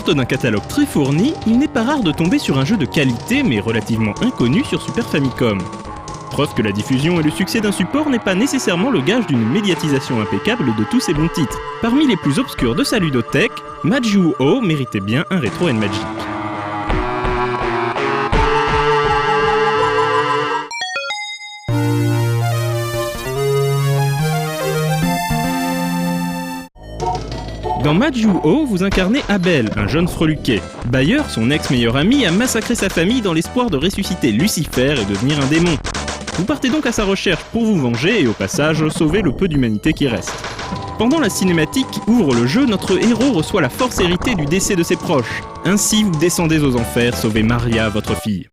sorte d'un catalogue très fourni, il n'est pas rare de tomber sur un jeu de qualité mais relativement inconnu sur Super Famicom. Preuve que la diffusion et le succès d'un support n'est pas nécessairement le gage d'une médiatisation impeccable de tous ses bons titres. Parmi les plus obscurs de sa ludothèque, Majou-Oh méritait bien un Retro & Magic. Dans Majou-Oh, vous incarnez Abel, un jeune freluquet. Bayer, son ex-meilleur ami, a massacré sa famille dans l'espoir de ressusciter Lucifer et devenir un démon. Vous partez donc à sa recherche pour vous venger et au passage sauver le peu d'humanité qui reste. Pendant la cinématique qui ouvre le jeu, notre héros reçoit la force héritée du décès de ses proches. Ainsi, vous descendez aux enfers sauver Maria, votre fille.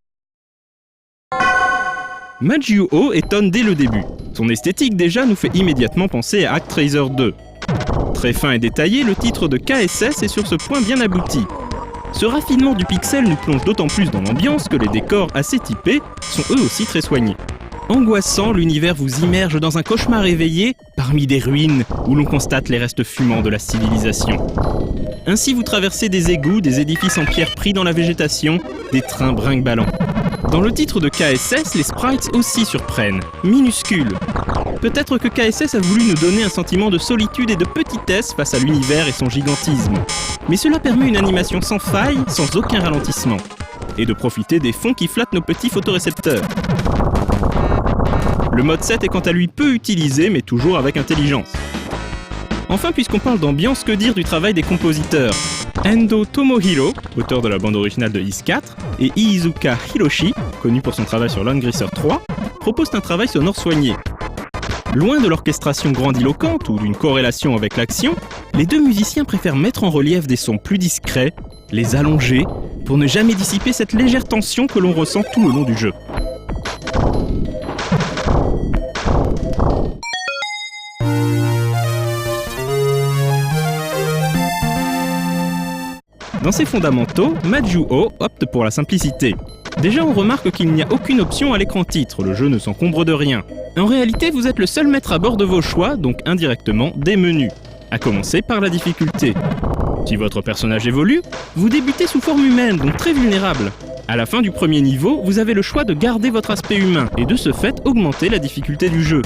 Majou-Oh étonne dès le début. Son esthétique déjà nous fait immédiatement penser à ActRaiser 2. Très fin et détaillé, le titre de KSS est sur ce point bien abouti. Ce raffinement du pixel nous plonge d'autant plus dans l'ambiance que les décors assez typés sont eux aussi très soignés. Angoissant, l'univers vous immerge dans un cauchemar éveillé parmi des ruines où l'on constate les restes fumants de la civilisation. Ainsi vous traversez des égouts, des édifices en pierre pris dans la végétation, des trains brinque-ballants. Dans le titre de KSS, les sprites aussi surprennent, minuscules. Peut-être que KSS a voulu nous donner un sentiment de solitude et de petitesse face à l'univers et son gigantisme. Mais cela permet une animation sans faille, sans aucun ralentissement. Et de profiter des fonds qui flattent nos petits photorécepteurs. Le mode 7 est quant à lui peu utilisé, mais toujours avec intelligence. Enfin, puisqu'on parle d'ambiance, que dire du travail des compositeurs ? Endo Tomohiro, auteur de la bande originale de Ys 4, et Iizuka Hiroshi, connu pour son travail sur Landgrisser 3, proposent un travail sonore soigné. Loin de l'orchestration grandiloquente ou d'une corrélation avec l'action, les deux musiciens préfèrent mettre en relief des sons plus discrets, les allonger, pour ne jamais dissiper cette légère tension que l'on ressent tout le long du jeu. Dans ses fondamentaux, Majou-Oh opte pour la simplicité. Déjà, on remarque qu'il n'y a aucune option à l'écran titre, le jeu ne s'encombre de rien. En réalité, vous êtes le seul maître à bord de vos choix, donc indirectement des menus. À commencer par la difficulté. Si votre personnage évolue, vous débutez sous forme humaine, donc très vulnérable. À la fin du premier niveau, vous avez le choix de garder votre aspect humain, et de ce fait augmenter la difficulté du jeu.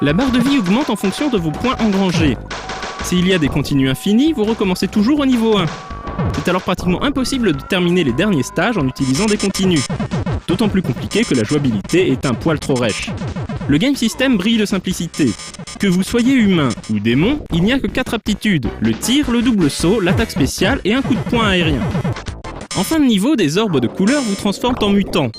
La barre de vie augmente en fonction de vos points engrangés. S'il y a des continues infinis, vous recommencez toujours au niveau 1. C'est alors pratiquement impossible de terminer les derniers stages en utilisant des continues. D'autant plus compliqué que la jouabilité est un poil trop rêche. Le game system brille de simplicité. Que vous soyez humain ou démon, il n'y a que 4 aptitudes, le tir, le double saut, l'attaque spéciale et un coup de poing aérien. En fin de niveau, des orbes de couleurs vous transforment en mutant.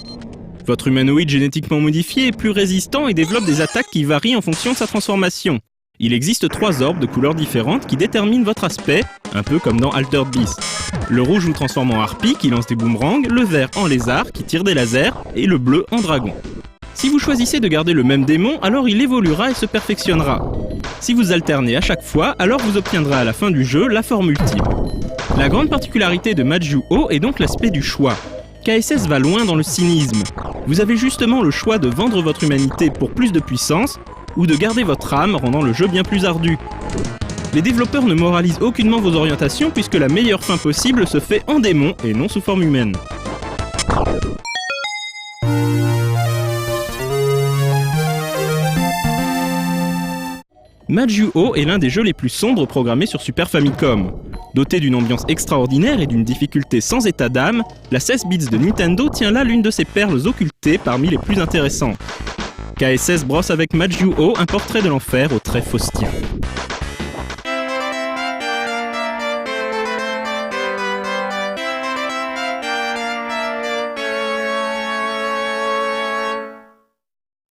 Votre humanoïde génétiquement modifié est plus résistant et développe des attaques qui varient en fonction de sa transformation. Il existe 3 orbes de couleurs différentes qui déterminent votre aspect, un peu comme dans Altered Beast. Le rouge vous transforme en harpie qui lance des boomerangs, le vert en lézard qui tire des lasers et le bleu en dragon. Si vous choisissez de garder le même démon, alors il évoluera et se perfectionnera. Si vous alternez à chaque fois, alors vous obtiendrez à la fin du jeu la forme ultime. La grande particularité de Majou-Oh est donc l'aspect du choix. KSS va loin dans le cynisme. Vous avez justement le choix de vendre votre humanité pour plus de puissance, ou de garder votre âme, rendant le jeu bien plus ardu. Les développeurs ne moralisent aucunement vos orientations puisque la meilleure fin possible se fait en démon et non sous forme humaine. Majou-Oh est l'un des jeux les plus sombres programmés sur Super Famicom. Doté d'une ambiance extraordinaire et d'une difficulté sans état d'âme, la 16 bits de Nintendo tient là l'une de ses perles occultées parmi les plus intéressantes. KSS brosse avec Majou-Oh un portrait de l'enfer au trait faustien.